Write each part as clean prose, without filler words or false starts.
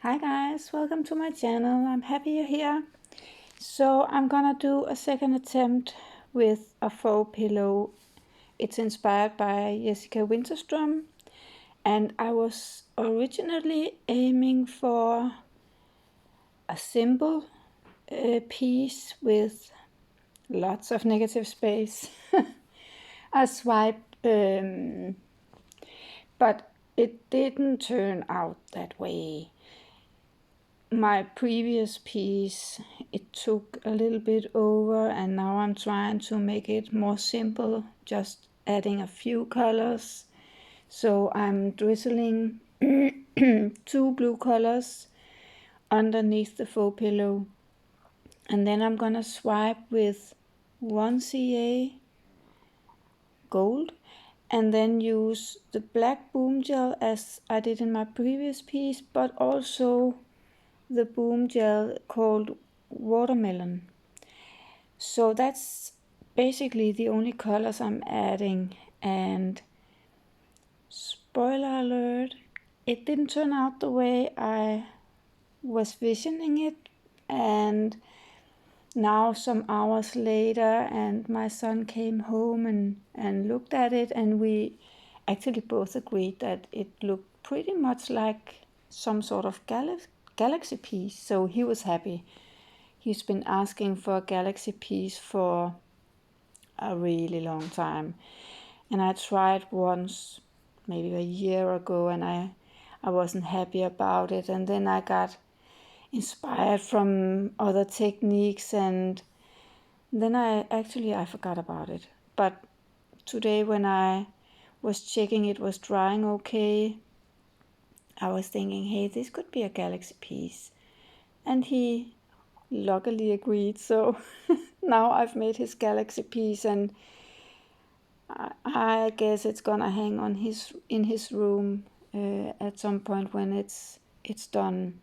Hi guys, welcome to my channel. I'm happy you're here. So I'm gonna do a second attempt with a faux pillow. It's inspired by Jessica Winterstrom, and I was originally aiming for a simple piece with lots of negative space. A swipe, but it didn't turn out that way. My previous piece, it took a little bit over, and now I'm trying to make it more simple, just adding a few colors. So I'm drizzling 2 blue colors underneath the faux pillow, and then I'm gonna swipe with 1 CA gold and then use the black boom gel as I did in my previous piece, but also the boom gel called watermelon. So that's basically the only colors I'm adding, and spoiler alert, it didn't turn out the way I was visioning it. And now some hours later, and my son came home and looked at it, and we actually both agreed that it looked pretty much like some sort of galaxy piece. So he was happy. He's been asking for a galaxy piece for a really long time, and I tried once maybe a year ago, and I wasn't happy about it, and then I got inspired from other techniques, and then I forgot about it. But today when I was checking it was drying okay, I was thinking, hey, this could be a galaxy piece, and he luckily agreed. So now I've made his galaxy piece, and I guess it's gonna hang on in his room at some point when it's done.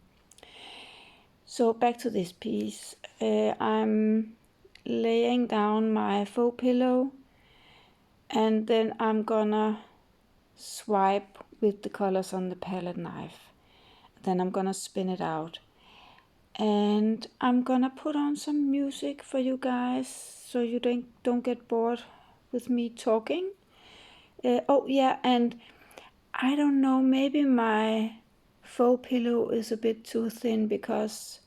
So back to this piece. I'm laying down my faux pillow, and then I'm gonna swipe with the colors on the palette knife. Then I'm gonna spin it out, and I'm gonna put on some music for you guys so you don't get bored with me talking. Oh yeah, and I don't know, maybe my faux pillow is a bit too thin, because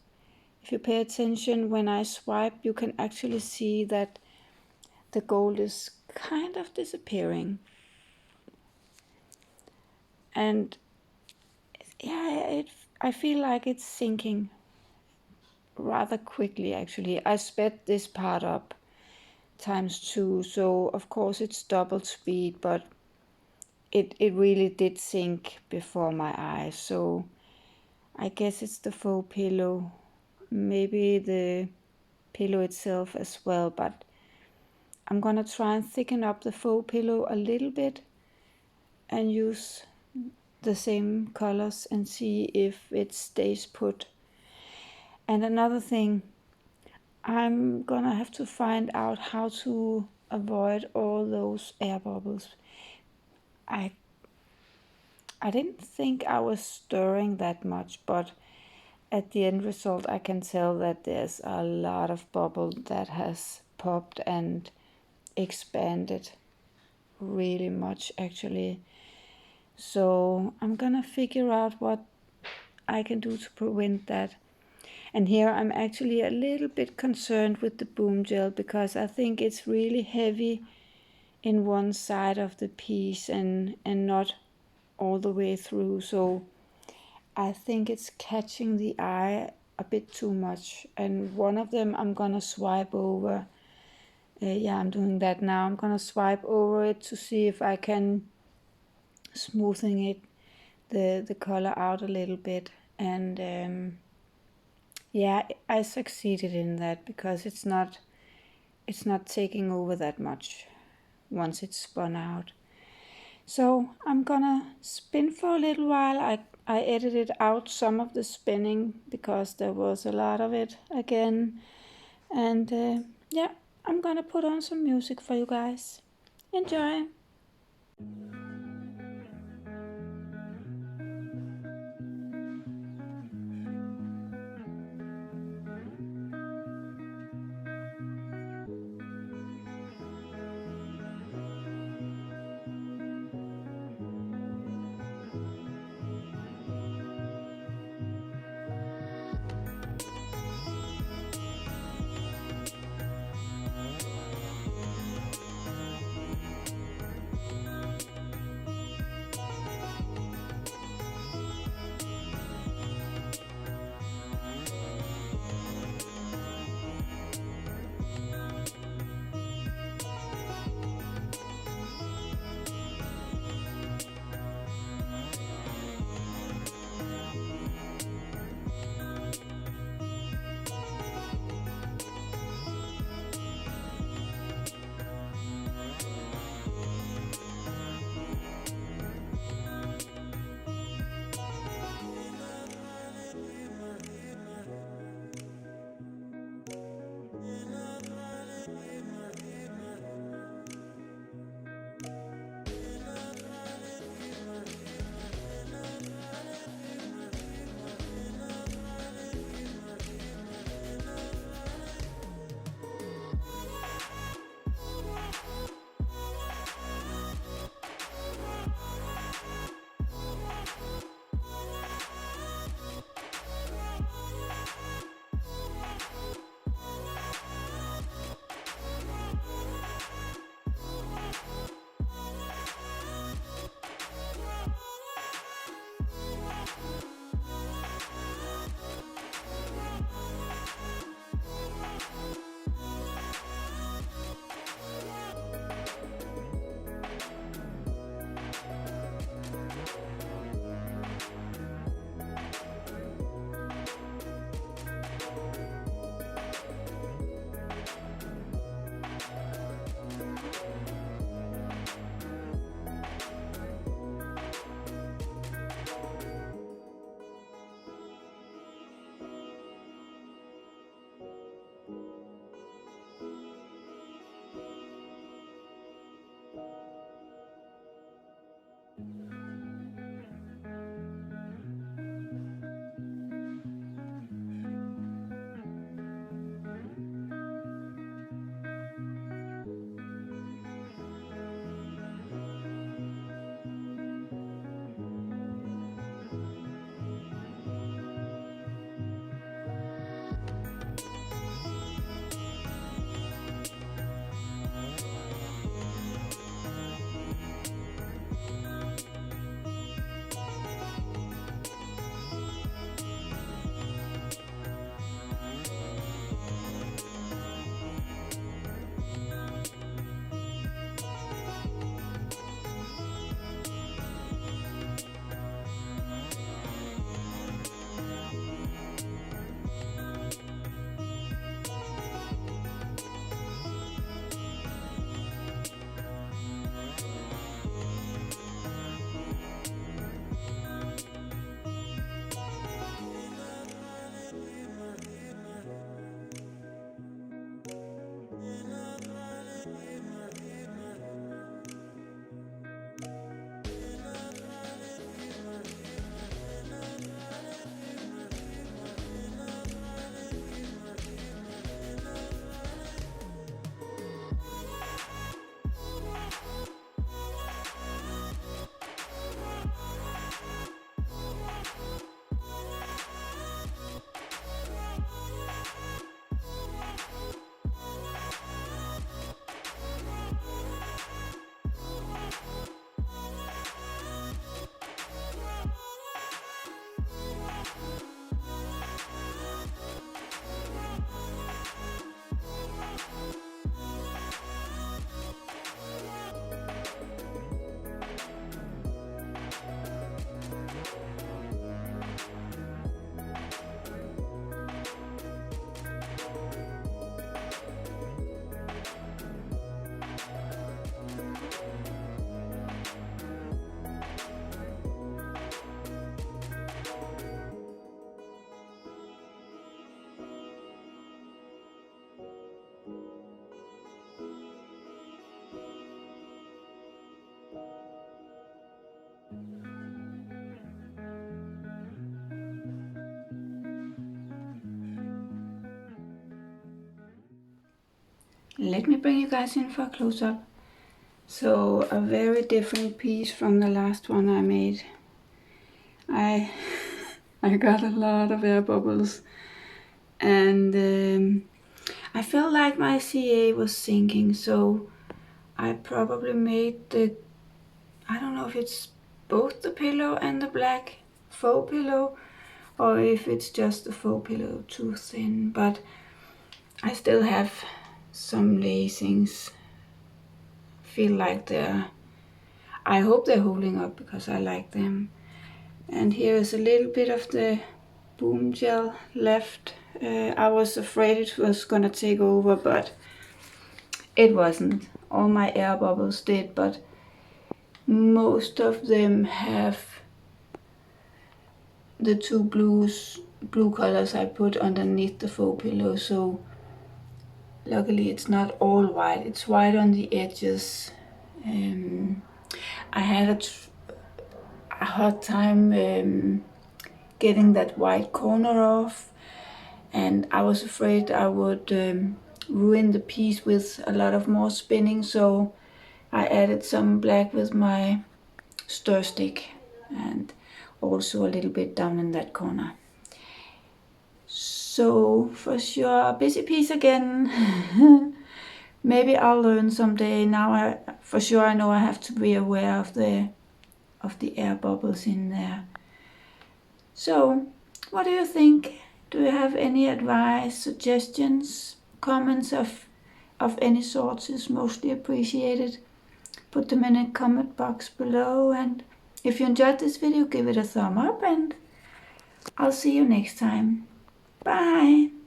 if you pay attention when I swipe, you can actually see that the gold is kind of disappearing. And yeah, I feel like it's sinking rather quickly actually. I sped this part up ×2, so of course it's double speed, but it really did sink before my eyes. So I guess it's the faux pillow, maybe the pillow itself as well, but I'm gonna try and thicken up the faux pillow a little bit and use the same colors and see if it stays put. And another thing, I'm gonna have to find out how to avoid all those air bubbles. I didn't think I was stirring that much, but at the end result I can tell that there's a lot of bubble that has popped and expanded really much actually. So I'm gonna figure out what I can do to prevent that. And here I'm actually a little bit concerned with the boom gel, because I think it's really heavy in one side of the piece and not all the way through. So I think it's catching the eye a bit too much. And one of them I'm gonna swipe over. Yeah, I'm doing that now. I'm gonna swipe over it to see if I can smoothing it, the color out a little bit. And yeah, I succeeded in that, because it's not taking over that much once it's spun out. So I'm gonna spin for a little while. I edited out some of the spinning because there was a lot of it again. And yeah, I'm gonna put on some music for you guys. Enjoy! Let me bring you guys in for a close-up. So a very different piece from the last one I made. I got a lot of air bubbles, and I felt like my CA was sinking, so I probably made I don't know if it's both the pillow and the black faux pillow, or if it's just the faux pillow too thin, but I still have some lacings. Feel like I hope they're holding up because I like them. And here is a little bit of the boom gel left. I was afraid it was gonna take over, but it wasn't. All my air bubbles did, but most of them have the two blue colors I put underneath the faux pillow, so luckily it's not all white. It's white on the edges. I had a hard time getting that white corner off, and I was afraid I would ruin the piece with a lot of more spinning, so I added some black with my stir stick and also a little bit down in that corner. So for sure a busy piece again. Maybe I'll learn someday. Now for sure I know I have to be aware of the air bubbles in there. So what do you think? Do you have any advice, suggestions? comments of any sorts is mostly appreciated. Put them in a comment box below, and if you enjoyed this video, give it a thumb up, and I'll see you next time. Bye!